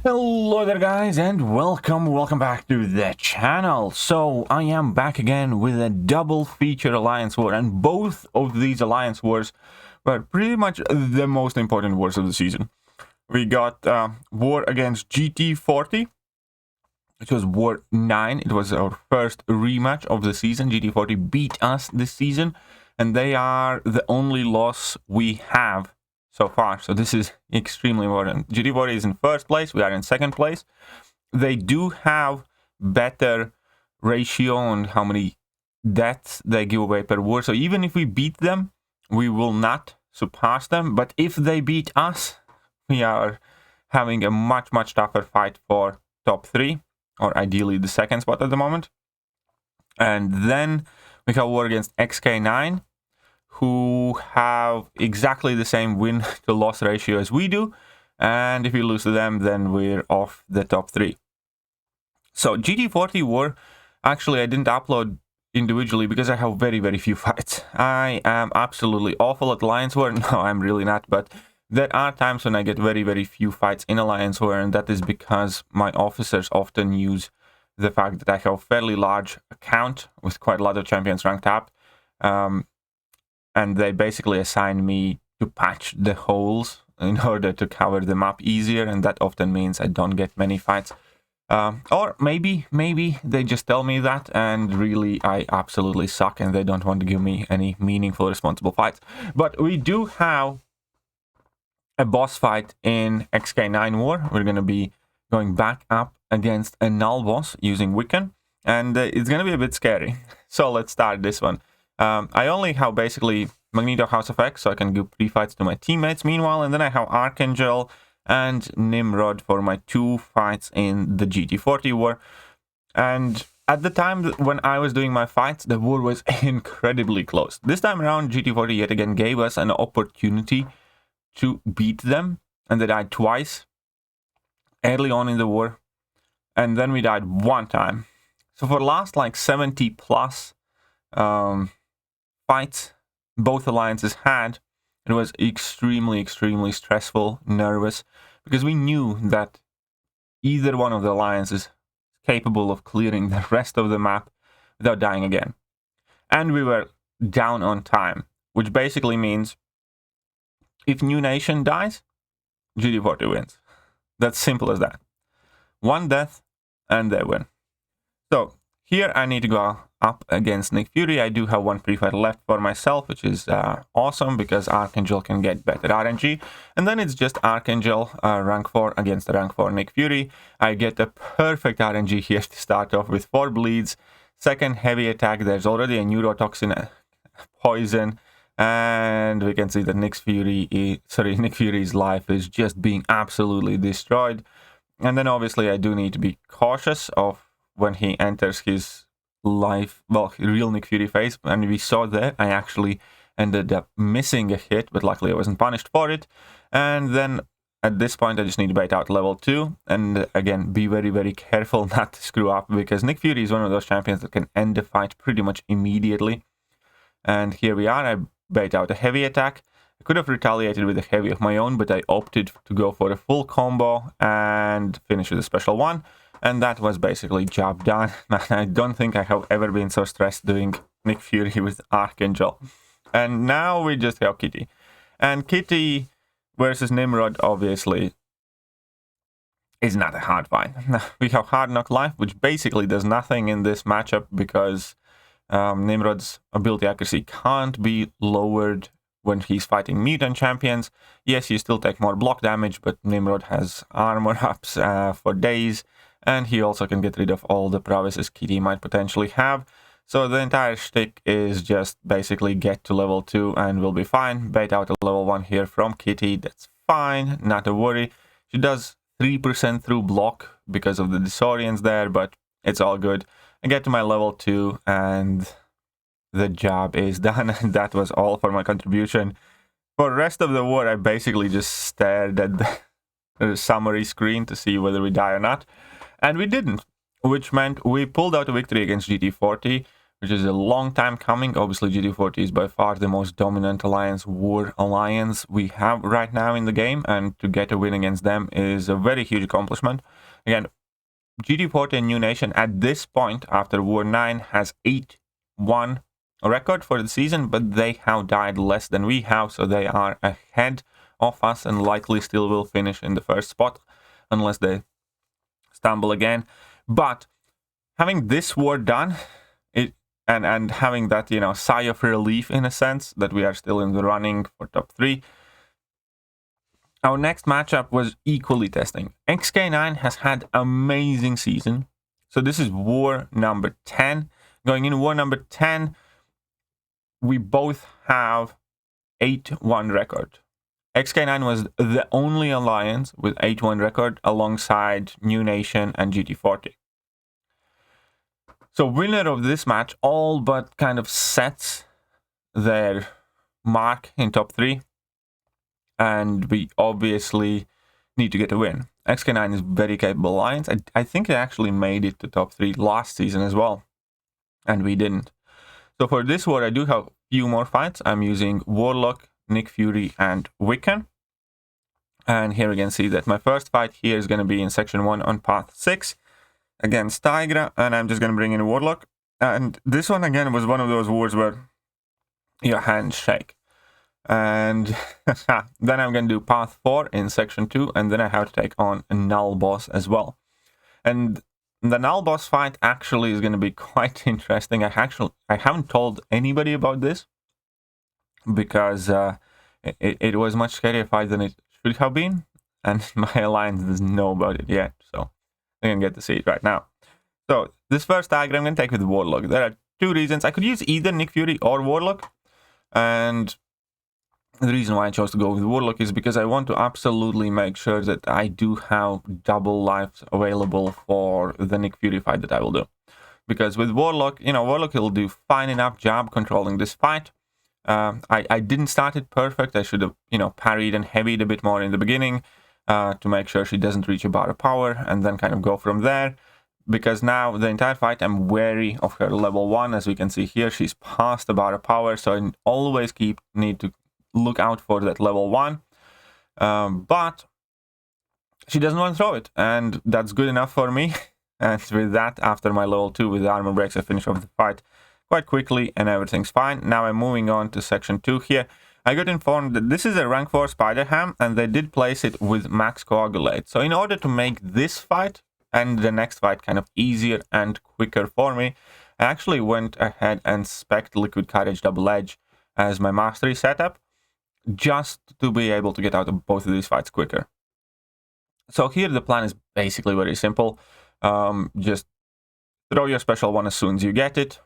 Hello there guys, and welcome back to the channel. So I am back again with a double feature alliance war, and both of these alliance wars were pretty much the most important wars of the season. We got war against GT40, which was war 9. It was our first rematch of the season. GT40 beat us this season, and they are the only loss we have so far. So this is extremely important. GT40 is in first place. We are in second place. They do have better ratio on how many deaths they give away per war. So even if we beat them, we will not surpass them. But if they beat us, we are having a much tougher fight for top 3, or ideally the second spot at the moment. And then we have war against XK9, who have exactly the same win to loss ratio as we do, and if we lose to them, then we're off the top 3. So GT40 war, actually I didn't upload individually because I have very few fights. I am absolutely awful at Alliance War. No, I'm really not, but there are times when I get very few fights in Alliance War, and that is because my officers often use the fact that I have a fairly large account with quite a lot of champions ranked up. And they basically assign me to patch the holes in order to cover the map easier, and that often means I don't get many fights. Or maybe they just tell me that, and really I absolutely suck and they don't want to give me any meaningful, responsible fights. But we do have a boss fight in XK9 War. We're going to be going back up against a null boss using Wiccan, and it's going to be a bit scary. So let's start this one. I only have basically Magneto House of X, so I can give pre-fights to my teammates meanwhile, and then I have Archangel and Nimrod for my 2 fights in the GT40 war. And at the time when I was doing my fights, the war was incredibly close. This time around, GT40 yet again gave us an opportunity to beat them, and they died twice early on in the war, and then we died 1 time. So for the last like 70 plus fights both alliances had, it was extremely stressful, nervous, because we knew that either one of the alliances is capable of clearing the rest of the map without dying again. And we were down on time, which basically means if New Nation dies, GT40 wins. That's simple as that. 1 death and they win. So here I need to go up against Nick Fury. I do have 1 pre-fight left for myself, which is awesome because Archangel can get better RNG. And then it's just Archangel rank 4 against the rank 4 Nick Fury. I get a perfect RNG here to start off with 4 bleeds. Second heavy attack, there's already a neurotoxin poison. And we can see that Nick Fury's life is just being absolutely destroyed. And then obviously I do need to be cautious of when he enters his life, well, real Nick Fury phase, and we saw that I actually ended up missing a hit, but luckily I wasn't punished for it. And then at this point I just need to bait out level 2, and again be very careful not to screw up, because Nick Fury is one of those champions that can end the fight pretty much immediately. And here we are. I bait out a heavy attack. I could have retaliated with a heavy of my own, but I opted to go for a full combo and finish with a special one. And that was basically job done. I don't think I have ever been so stressed doing Nick Fury with Archangel. And now we just have Kitty. And Kitty versus Nimrod obviously is not a hard fight. We have Hard Knock Life, which basically does nothing in this matchup because Nimrod's ability accuracy can't be lowered when he's fighting mutant champions. Yes, you still take more block damage, but Nimrod has armor ups for days. And he also can get rid of all the prowesses Kitty might potentially have. So the entire shtick is just basically get to level 2 and we'll be fine. Bait out a level 1 here from Kitty, that's fine, not to worry. She does 3% through block because of the disorients there, but it's all good. I get to my level 2 and the job is done. And that was all for my contribution. For the rest of the war, I basically just stared at the summary screen to see whether we die or not. And we didn't, which meant we pulled out a victory against GT40 which is a long time coming. Obviously, GT40 is by far the most dominant alliance, war alliance we have right now in the game, and to get a win against them is a very huge accomplishment. Again, GT40 and NEWN at this point, after War 9, has 8-1 record for the season, but they have died less than we have, so they are ahead of us and likely still will finish in the first spot, unless they stumble again. But having this war done, and having that, you know, sigh of relief in a sense that we are still in the running for top 3, our next matchup was equally testing. XK9 has had amazing season. So this is war number 10. Going in war number 10, we both have 8-1 record. XK9 was the only alliance with 8-1 record alongside NEWN and GT40. So winner of this match all but kind of sets their mark in top 3. And we obviously need to get a win. XK9 is very capable alliance. I think they actually made it to top 3 last season as well. And we didn't. So for this war, I do have a few more fights. I'm using Warlock, Nick Fury, and Wiccan. And here we can see that my first fight here is going to be in section 1 on path 6 against Tigra. And I'm just going to bring in Warlock. And this one again was one of those wars where your hands shake. And then I'm going to do path 4 in section 2, and then I have to take on a null boss as well. And the null boss fight actually is going to be quite interesting. I haven't told anybody about this because it was much scarier fight than it should have been, and my alliance doesn't know about it yet, so I'm going to get to see it right now. So this first Tiger I'm going to take with Warlock. There are 2 reasons. I could use either Nick Fury or Warlock, and the reason why I chose to go with Warlock is because I want to absolutely make sure that I do have double lives available for the Nick Fury fight that I will do. Because with Warlock, you know, Warlock will do fine enough job controlling this fight. I didn't start it perfect. I should have, you know, parried and heavied a bit more in the beginning to make sure she doesn't reach a bar of power and then kind of go from there. Because now the entire fight I'm wary of her level 1. As we can see here, she's past the bar of power, so I always need to look out for that level 1, but she doesn't want to throw it, and that's good enough for me. And with that, after my level 2 with the armor breaks, I finish off the fight quite quickly and everything's fine. Now I'm moving on to section 2 here. I got informed that this is a rank 4 spider ham, and they did place it with max coagulate. So in order to make this fight and the next fight kind of easier and quicker for me, I actually went ahead and spec'd liquid courage double edge as my mastery setup, just to be able to get out of both of these fights quicker. So here the plan is basically very simple. Just throw your special one as soon as you get it.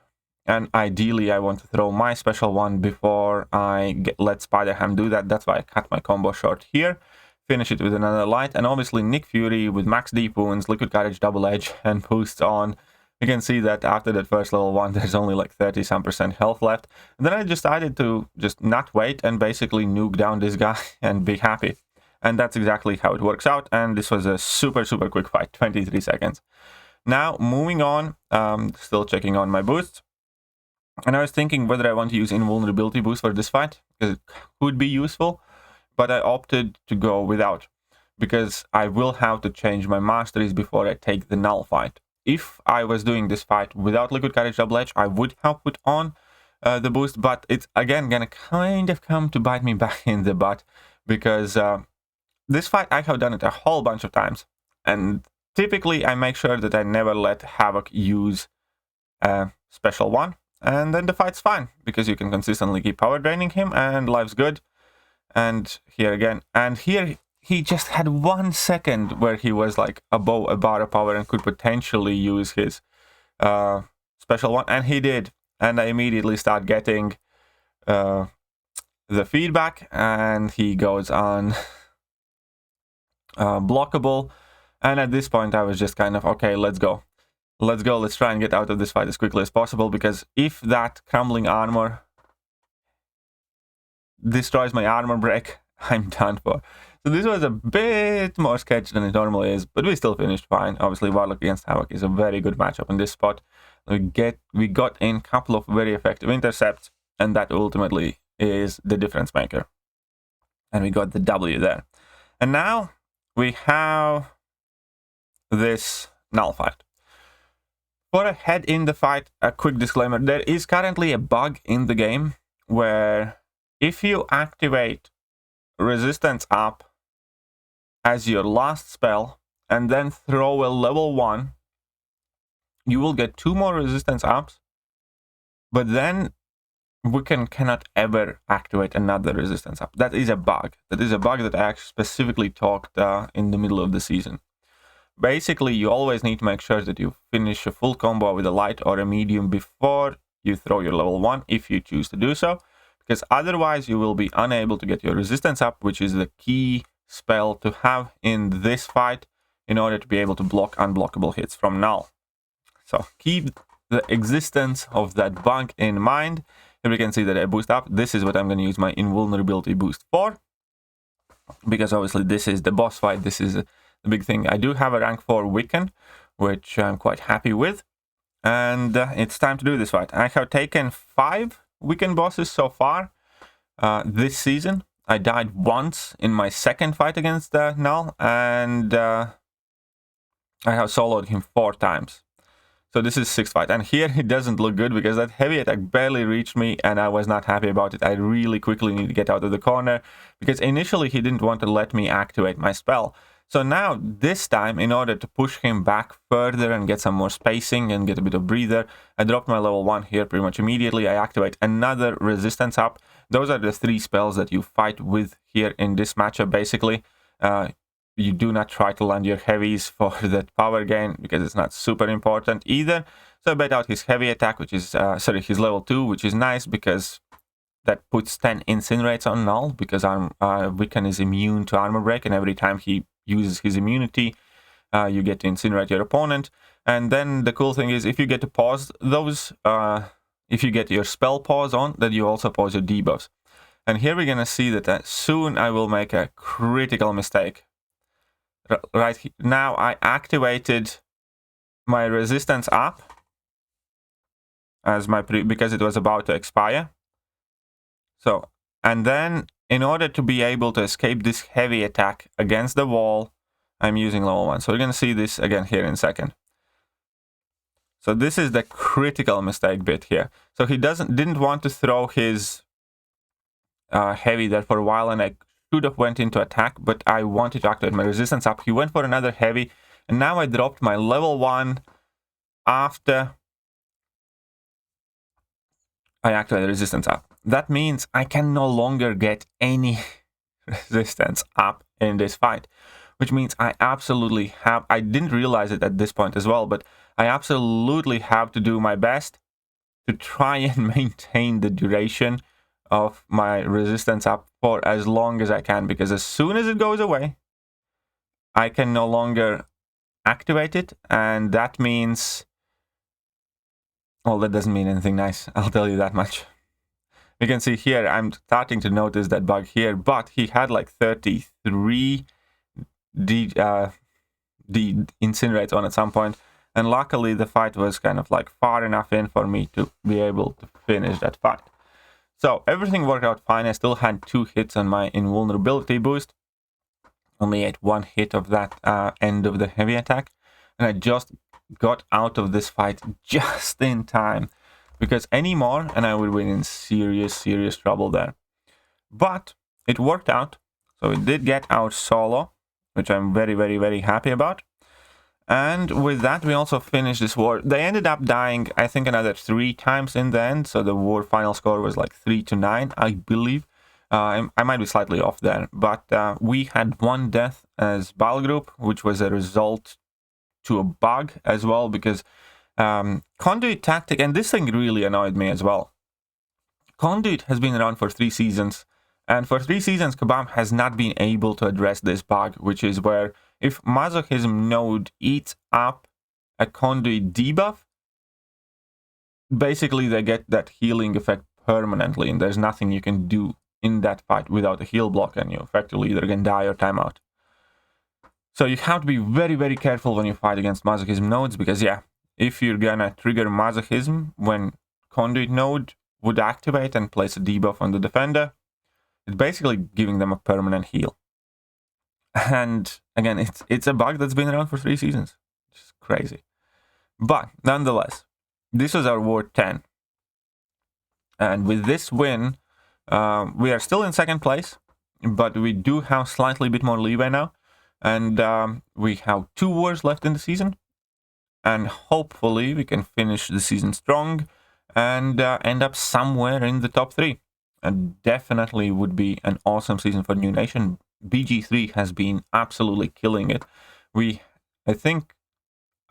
And ideally I want to throw my special one before I let Spider-Ham do that. That's why I cut my combo short here. Finish it with another light. And obviously Nick Fury with max deep wounds, liquid courage double edge, and boosts on. You can see that after that first level 1, there's only like 30-some% health left. And then I decided to just not wait and basically nuke down this guy and be happy. And that's exactly how it works out. And this was a super quick fight, 23 seconds. Now, moving on, still checking on my boosts. And I was thinking whether I want to use invulnerability boost for this fight, because it could be useful. But I opted to go without, because I will have to change my masteries before I take the null fight. If I was doing this fight without liquid courage double edge, I would have put on the boost, but it's again gonna kind of come to bite me back in the butt, because this fight I have done it a whole bunch of times, and typically I make sure that I never let Havoc use special one, and then the fight's fine, because you can consistently keep power draining him and life's good. And here again, and here he just had 1 second where he was like above a bar of power and could potentially use his special one, and he did. And I immediately start getting the feedback, and he goes on blockable. And at this point I was just kind of, okay, let's go, let's try and get out of this fight as quickly as possible, because if that crumbling armor destroys my armor break, I'm done for. So this was a bit more sketchy than it normally is, but we still finished fine. Obviously, Warlock against Havoc is a very good matchup in this spot. we got in a couple of very effective intercepts, and that ultimately is the difference maker. And we got the W there. And now we have this null fight. Before I head in the fight, a quick disclaimer. There is currently a bug in the game where if you activate resistance up as your last spell and then throw a level 1, you will get 2 more resistance ups, but then Wiccan cannot ever activate another resistance up. That is a bug. That is a bug that I actually specifically talked in the middle of the season. Basically, you always need to make sure that you finish a full combo with a light or a medium before you throw your level 1, if you choose to do so, because otherwise you will be unable to get your resistance up, which is the key spell to have in this fight in order to be able to block unblockable hits from null. So keep the existence of that bug in mind. Here we can see that I boost up. This is what I'm going to use my invulnerability boost for, because obviously this is the boss fight. This is the big thing. I do have a rank 4 Wiccan, which I'm quite happy with, and it's time to do this fight. I have taken 5 Wiccan bosses so far this season. I died once in my second fight against Null, and I have soloed him 4 times. So this is 6th fight, and here it doesn't look good because that heavy attack barely reached me and I was not happy about it. I really quickly need to get out of the corner because initially he didn't want to let me activate my spell. So now this time, in order to push him back further and get some more spacing and get a bit of breather, I dropped my level 1 here pretty much immediately. I activate another resistance up. Those are the 3 spells that you fight with here in this matchup basically. You do not try to land your heavies for that power gain because it's not super important either. So I bet out his heavy attack, which is, his level 2, which is nice because that puts 10 incinerates on Null because Wiccan is immune to armor break, and every time he uses his immunity, you get to incinerate your opponent. And then the cool thing is if you get to pause those, if you get your spell pause on, then you also pause your debuffs. And here we're going to see that soon I will make a critical mistake. Right now I activated my resistance up as because it was about to expire. So, and then in order to be able to escape this heavy attack against the wall, I'm using level 1. So we're going to see this again here in a second. So this is the critical mistake bit here. So he didn't want to throw his heavy there for a while, and I should have went into attack, but I wanted to activate my resistance up. He went for another heavy, and now I dropped my level 1 after I activated resistance up. That means I can no longer get any resistance up in this fight, which means I absolutely have, I didn't realize it at this point as well, but I absolutely have to do my best to try and maintain the duration of my resistance up for as long as I can, because as soon as it goes away, I can no longer activate it, and that means, well, that doesn't mean anything nice, I'll tell you that much. You can see here, I'm starting to notice that bug here, but he had like 33 incinerates on at some point, and luckily the fight was kind of like far enough in for me to be able to finish that fight. So everything worked out fine. I still had 2 hits on my invulnerability boost, only ate 1 hit of that end of the heavy attack, and I just got out of this fight just in time, because any more and I would be in serious trouble there. But it worked out, so we did get out solo, which I'm very happy about. And with that, we also finished this war. They ended up dying, I think, another 3 times in the end. So the war final score was like 3-9, I believe. I might be slightly off there. But we had 1 death as battle group, which was a result to a bug as well. Because Conduit tactic, and this thing really annoyed me as well. Conduit has been around for 3 seasons. And for 3 seasons, Kabam has not been able to address this bug, which is where if Masochism node eats up a Conduit debuff, basically they get that healing effect permanently, and there's nothing you can do in that fight without a heal block, and you effectively either can die or time out. So you have to be very careful when you fight against Masochism nodes, because yeah, if you're gonna trigger masochism when conduit node would activate and place a debuff on the defender, it's basically giving them a permanent heal. And again, it's a bug that's been around for 3 seasons. It's crazy. But nonetheless, this was our Ward 10. And with this win, we are still in 2nd place, but we do have slightly bit more leeway now. And we have 2 wars left in the season. And hopefully we can finish the season strong and end up somewhere in the top 3. And definitely would be an awesome season for New Nation. BG3 has been absolutely killing it. I think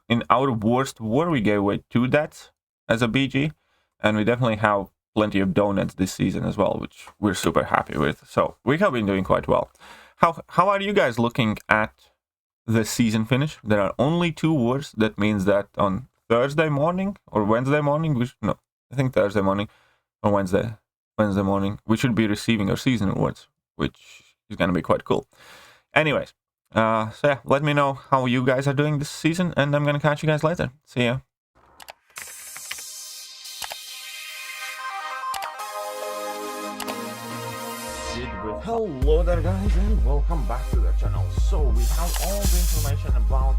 in our worst war, we gave away 2 deaths as a BG. And we definitely have plenty of donuts this season as well, which we're super happy with. So we have been doing quite well. How are you guys looking at the season finish? There are only 2 wars. That means that on Thursday morning or Wednesday morning, I think Thursday morning or Wednesday morning, we should be receiving our season awards, which is going to be quite cool. Anyways, so yeah, let me know how you guys are doing this season, and I'm going to catch you guys later. See ya. Hello there guys, and welcome back to the channel. So we have all the information about